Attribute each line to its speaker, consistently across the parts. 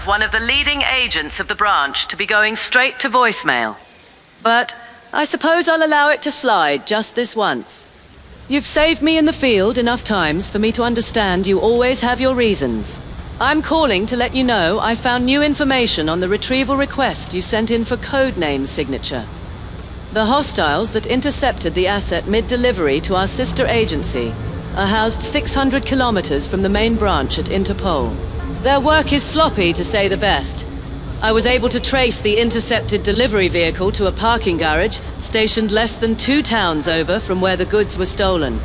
Speaker 1: of one of the leading agents of the branch to be going straight to voicemail. But I suppose I'll allow it to slide just this once. You've saved me in the field enough times for me to understand you always have your reasons. I'm calling to let you know I found new information on the retrieval request you sent in for codename signature. The hostiles that intercepted the asset mid-delivery to our sister agency are housed 600 kilometers from the main branch at Interpol. Their work is sloppy, to say the best. I was able to trace the intercepted delivery vehicle to a parking garage stationed less than 2 towns over from where the goods were stolen.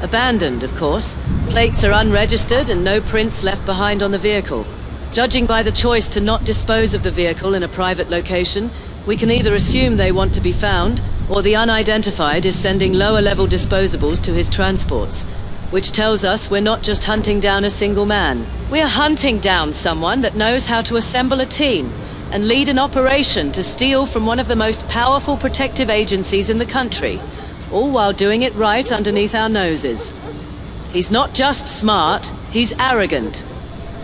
Speaker 1: Abandoned, of course. Plates are unregistered and no prints left behind on the vehicle. Judging by the choice to not dispose of the vehicle in a private location, we can either assume they want to be found, or the unidentified is sending lower-level disposables to his transports, which tells us we're not just hunting down a single man. We're hunting down someone that knows how to assemble a team and lead an operation to steal from one of the most powerful protective agencies in the country, all while doing it right underneath our noses. He's not just smart, he's arrogant.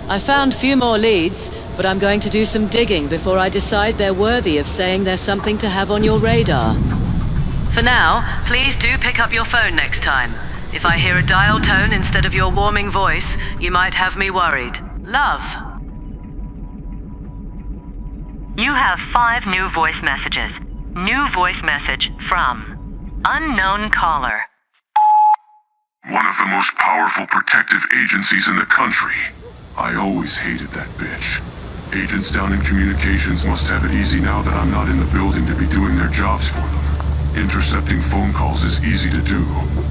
Speaker 1: I found few more leads, but I'm going to do some digging before I decide they're worthy of saying there's something to have on your radar. For now, please do pick up your phone next time. If I hear a dial tone instead of your warming voice, you might have me worried. Love.
Speaker 2: You have 5 new voice messages. New voice message from unknown caller.
Speaker 3: One of the most powerful protective agencies in the country. I always hated that bitch. Agents down in communications must have it easy now that I'm not in the building to be doing their jobs for them. Intercepting phone calls is easy to do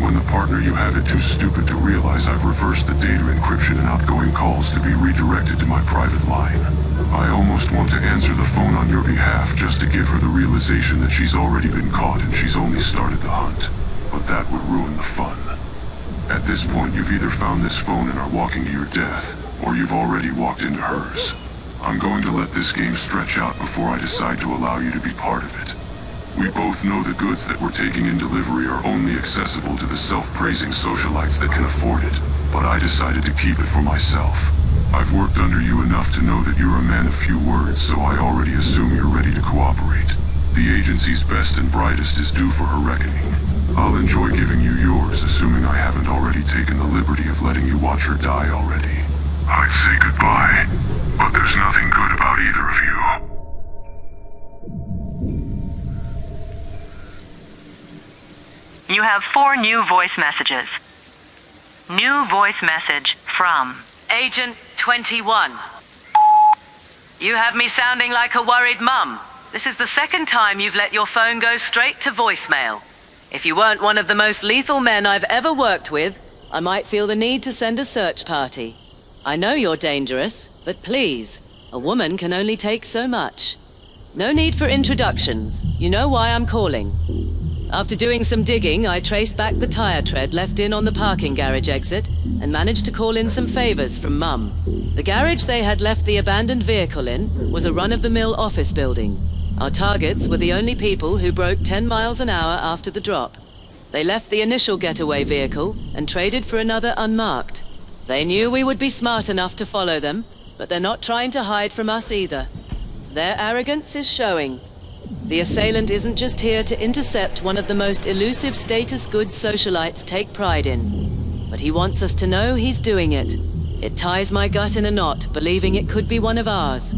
Speaker 3: when the partner you have is too stupid to realize I've reversed the data encryption and outgoing calls to be redirected to my private line. I almost want to answer the phone on your behalf just to give her the realization that she's already been caught and she's only started the hunt. But that would ruin the fun. At this point, you've either found this phone and are walking to your death, or you've already walked into hers. I'm going to let this game stretch out before I decide to allow you to be part of it. We both know the goods that we're taking in delivery are only accessible to the self-praising socialites that can afford it, but I decided to keep it for myself. I've worked under you enough to know that you're a man of few words, so I already assume you're ready to cooperate. The agency's best and brightest is due for her reckoning. I'll enjoy giving you yours, assuming I haven't already taken the liberty of letting you watch her die already. I'd say goodbye, but there's nothing good about either of you.
Speaker 2: You have 4 new voice messages. New voice message from
Speaker 1: Agent 21. You have me sounding like a worried mum. This is the second time you've let your phone go straight to voicemail. If you weren't one of the most lethal men I've ever worked with, I might feel the need to send a search party. I know you're dangerous, but please, a woman can only take so much. No need for introductions. You know why I'm calling. After doing some digging, I traced back the tire tread left in on the parking garage exit and managed to call in some favors from Mum. The garage they had left the abandoned vehicle in was a run-of-the-mill office building. Our targets were the only people who broke 10 miles an hour after the drop. They left the initial getaway vehicle and traded for another unmarked. They knew we would be smart enough to follow them, but they're not trying to hide from us either. Their arrogance is showing. The assailant isn't just here to intercept one of the most elusive status goods socialites take pride in, but he wants us to know he's doing it. It ties my gut in a knot, believing it could be one of ours.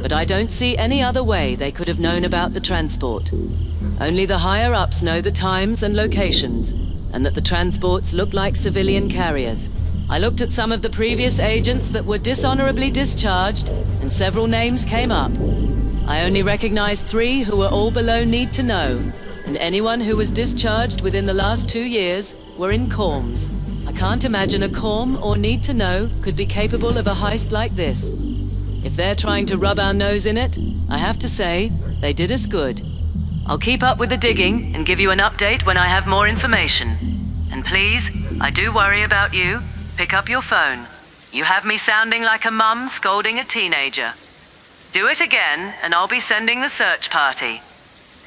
Speaker 1: But I don't see any other way they could have known about the transport. Only the higher-ups know the times and locations, and that the transports look like civilian carriers. I looked at some of the previous agents that were dishonorably discharged, and several names came up. I only recognized 3 who were all below need to know, and anyone who was discharged within the last 2 years were in corms. I can't imagine a corm or need to know could be capable of a heist like this. If they're trying to rub our nose in it, I have to say, they did us good. I'll keep up with the digging and give you an update when I have more information. And please, I do worry about you. Pick up your phone. You have me sounding like a mum scolding a teenager. Do it again, and I'll be sending the search party.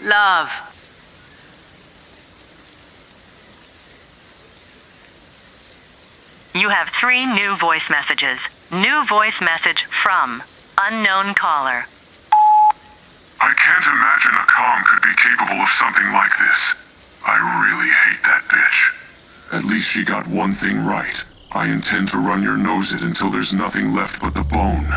Speaker 1: Love.
Speaker 2: You have 3 new voice messages. New voice message from Unknown caller.
Speaker 3: I can't imagine a comm could be capable of something like this. I really hate that bitch. At least she got one thing right. I intend to run your nose it until there's nothing left but the bone.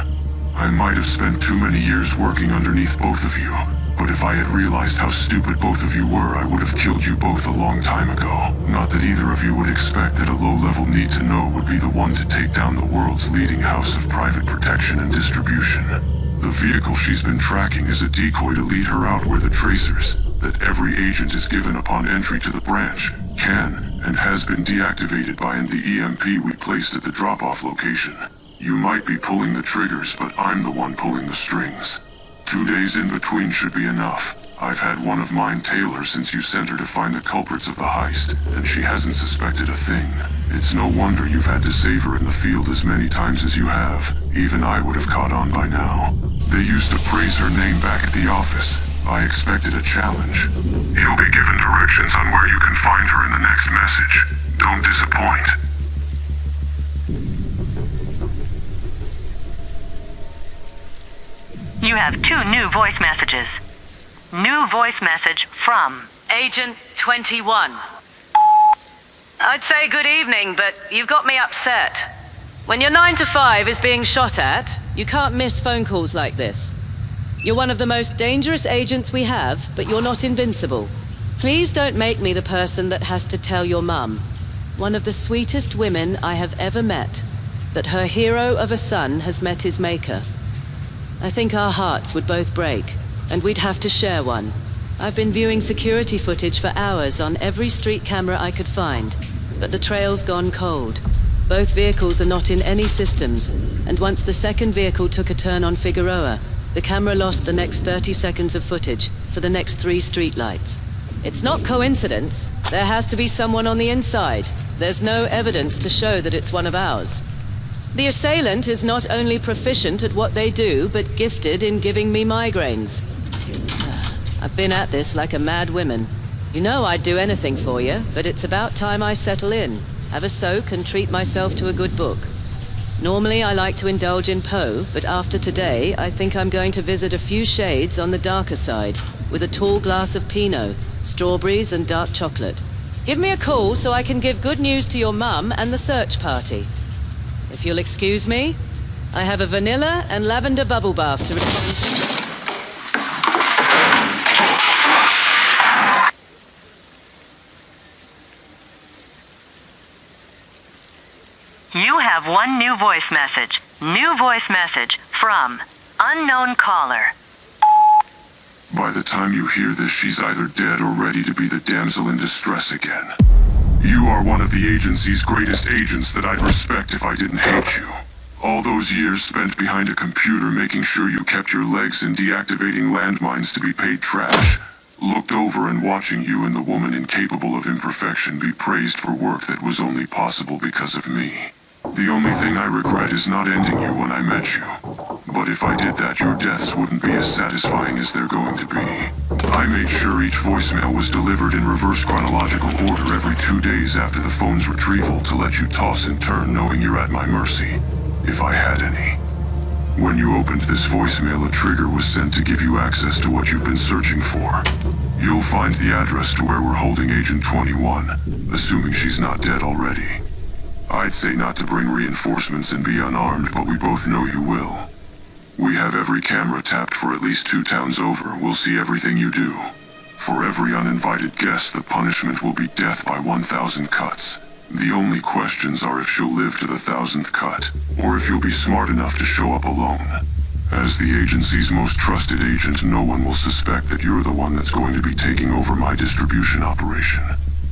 Speaker 3: I might have spent too many years working underneath both of you, but if I had realized how stupid both of you were, I would have killed you both a long time ago. Not that either of you would expect that a low-level need-to-know would be the one to take down the world's leading house of private protection and distribution. The vehicle she's been tracking is a decoy to lead her out where the tracers, that every agent is given upon entry to the branch, can and has been deactivated by the EMP we placed at the drop-off location. You might be pulling the triggers, but I'm the one pulling the strings. 2 days in between should be enough. I've had one of mine tailor since you sent her to find the culprits of the heist, and she hasn't suspected a thing. It's no wonder you've had to save her in the field as many times as you have. Even I would have caught on by now. They used to praise her name back at the office. I expected a challenge. You'll be given directions on where you can find her in the next message. Don't disappoint.
Speaker 2: You have 2 new voice messages. New voice message from
Speaker 1: Agent 21. I'd say good evening, but you've got me upset. When your 9 to 5 is being shot at, you can't miss phone calls like this. You're one of the most dangerous agents we have, but you're not invincible. Please don't make me the person that has to tell your mum, one of the sweetest women I have ever met, that her hero of a son has met his maker. I think our hearts would both break, and we'd have to share one. I've been viewing security footage for hours on every street camera I could find, but the trail's gone cold. Both vehicles are not in any systems, and once the second vehicle took a turn on Figueroa, the camera lost the next 30 seconds of footage for the next 3 streetlights. It's not coincidence. There has to be someone on the inside. There's no evidence to show that it's one of ours. The assailant is not only proficient at what they do, but gifted in giving me migraines. I've been at this like a mad woman. You know I'd do anything for you, but it's about time I settle in, have a soak and treat myself to a good book. Normally I like to indulge in Poe, but after today I think I'm going to visit a few shades on the darker side, with a tall glass of Pinot, strawberries and dark chocolate. Give me a call so I can give good news to your mum and the search party. If you'll excuse me, I have a vanilla and lavender bubble bath to respond to.
Speaker 2: You have 1 new voice message. New voice message from unknown caller.
Speaker 3: By the time you hear this, she's either dead or ready to be the damsel in distress again. You are one of the agency's greatest agents that I'd respect if I didn't hate you. All those years spent behind a computer making sure you kept your legs in deactivating landmines to be paid trash, looked over and watching you and the woman incapable of imperfection be praised for work that was only possible because of me. The only thing I regret is not ending you when I met you. But if I did that, your deaths wouldn't be as satisfying as they're going to be. I made sure each voicemail was delivered in reverse chronological order every 2 days after the phone's retrieval to let you toss and turn knowing you're at my mercy, if I had any. When you opened this voicemail, a trigger was sent to give you access to what you've been searching for. You'll find the address to where we're holding Agent 21, assuming she's not dead already. I'd say not to bring reinforcements and be unarmed, but we both know you will. We have every camera tapped for at least 2 towns over. We'll see everything you do. For every uninvited guest, the punishment will be death by 1,000 cuts. The only questions are if she'll live to the 1,000th cut, or if you'll be smart enough to show up alone. As the agency's most trusted agent, no one will suspect that you're the one that's going to be taking over my distribution operation.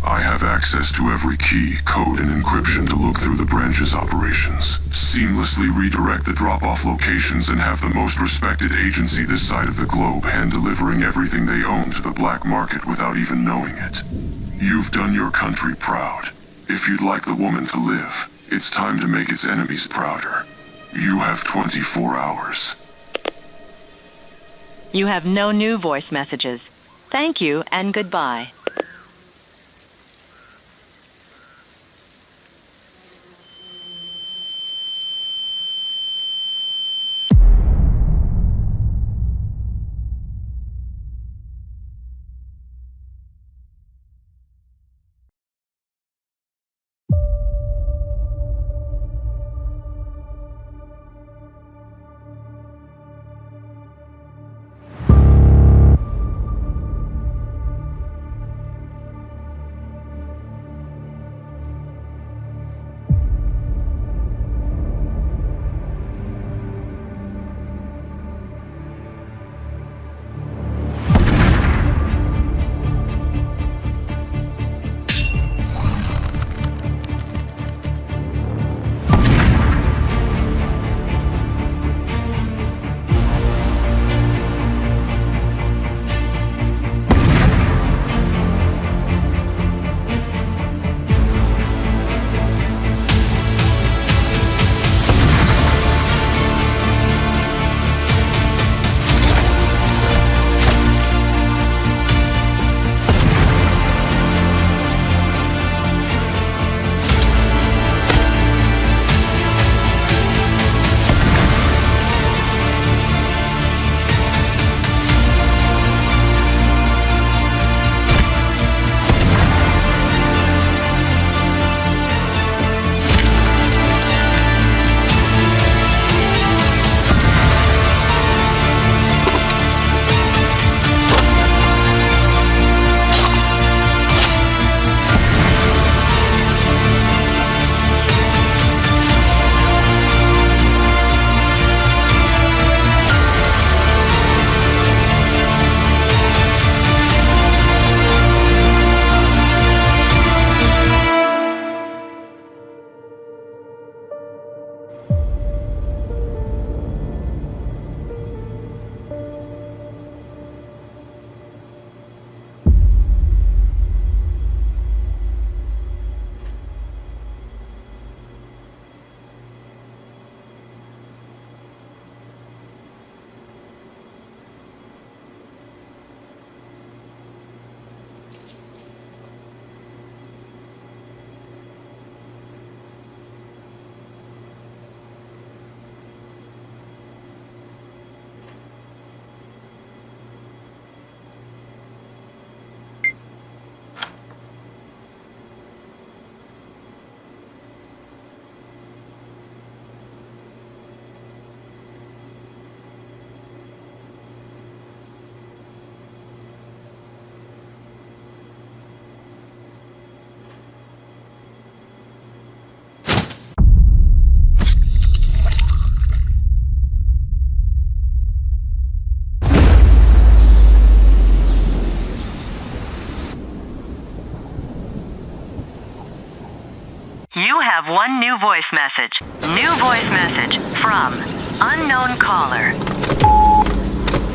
Speaker 3: I have access to every key, code, and encryption to look through the branch's operations, seamlessly redirect the drop-off locations, and have the most respected agency this side of the globe hand-delivering everything they own to the black market without even knowing it. You've done your country proud. If you'd like the woman to live, it's time to make its enemies prouder. You have 24 hours.
Speaker 2: You have no new voice messages. Thank you and goodbye. You have one new voice message. New voice message from unknown caller.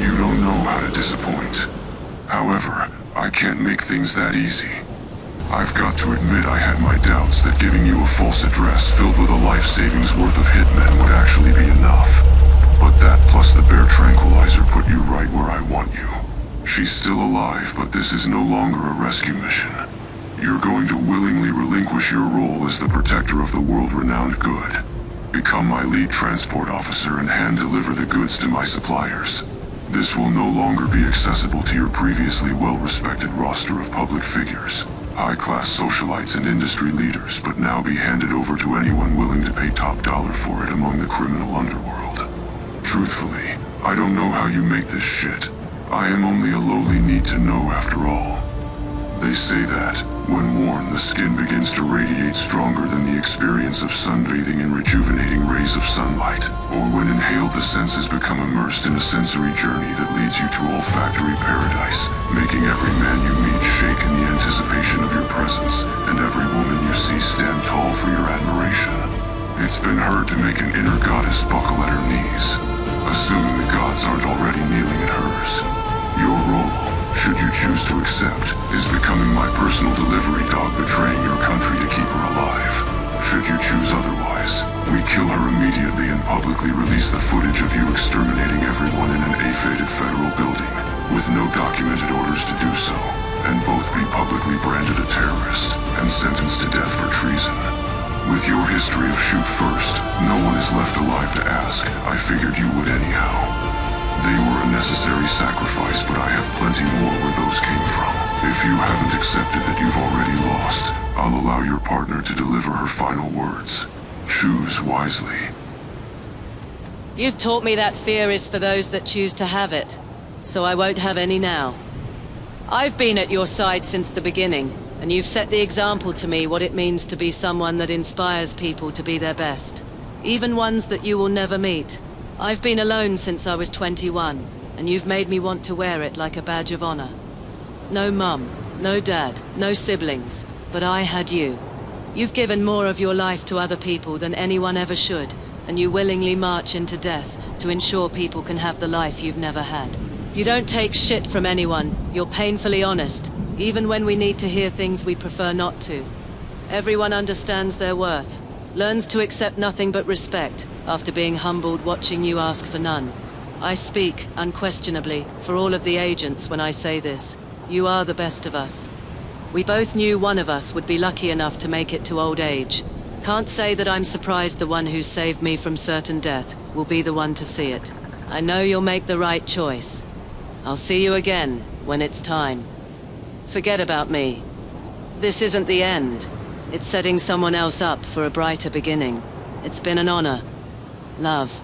Speaker 3: You don't know how to disappoint. However, I can't make things that easy. I've got to admit I had my doubts that giving you a false address filled with a life savings worth of hitmen would actually be enough. But that plus the bear tranquilizer put you right where I want you. She's still alive, but this is no longer a rescue mission. You're going to willingly relinquish your role as the protector of the world-renowned good. Become my lead transport officer and hand-deliver the goods to my suppliers. This will no longer be accessible to your previously well-respected roster of public figures, high-class socialites and industry leaders, but now be handed over to anyone willing to pay top dollar for it among the criminal underworld. Truthfully, I don't know how you make this shit. I am only a lowly need-to-know after all. They say that, when worn, the skin begins to radiate stronger than the experience of sunbathing in rejuvenating rays of sunlight, or when inhaled the senses become immersed in a sensory journey that leads you to olfactory paradise, making every man you meet shake in the anticipation of your presence, and every woman you see stand tall for your admiration. It's been heard to make an inner goddess buckle at her knees, assuming the gods aren't already kneeling at hers. Your role, should you choose to accept, is becoming my personal delivery dog, betraying your country to keep her alive. Should you choose otherwise, we kill her immediately and publicly release the footage of you exterminating everyone in an A-fated federal building, with no documented orders to do so, and both be publicly branded a terrorist and sentenced to death for treason. With your history of shoot first, no one is left alive to ask. I figured you would anyhow. They were a necessary sacrifice, but I have plenty more where those came from. If you haven't accepted that you've already lost, I'll allow your partner to deliver her final words. Choose wisely.
Speaker 1: You've taught me that fear is for those that choose to have it, so I won't have any now. I've been at your side since the beginning, and you've set the example to me what it means to be someone that inspires people to be their best, even ones that you will never meet. I've been alone since I was 21, and you've made me want to wear it like a badge of honor. No mum, no dad, no siblings, but I had you. You've given more of your life to other people than anyone ever should, and you willingly march into death to ensure people can have the life you've never had. You don't take shit from anyone, you're painfully honest, even when we need to hear things we prefer not to. Everyone understands their worth, learns to accept nothing but respect, after being humbled watching you ask for none. I speak, unquestionably, for all of the agents when I say this. You are the best of us. We both knew one of us would be lucky enough to make it to old age. Can't say that I'm surprised the one who saved me from certain death will be the one to see it. I know you'll make the right choice. I'll see you again, when it's time. Forget about me. This isn't the end. It's setting someone else up for a brighter beginning. It's been an honor. Love.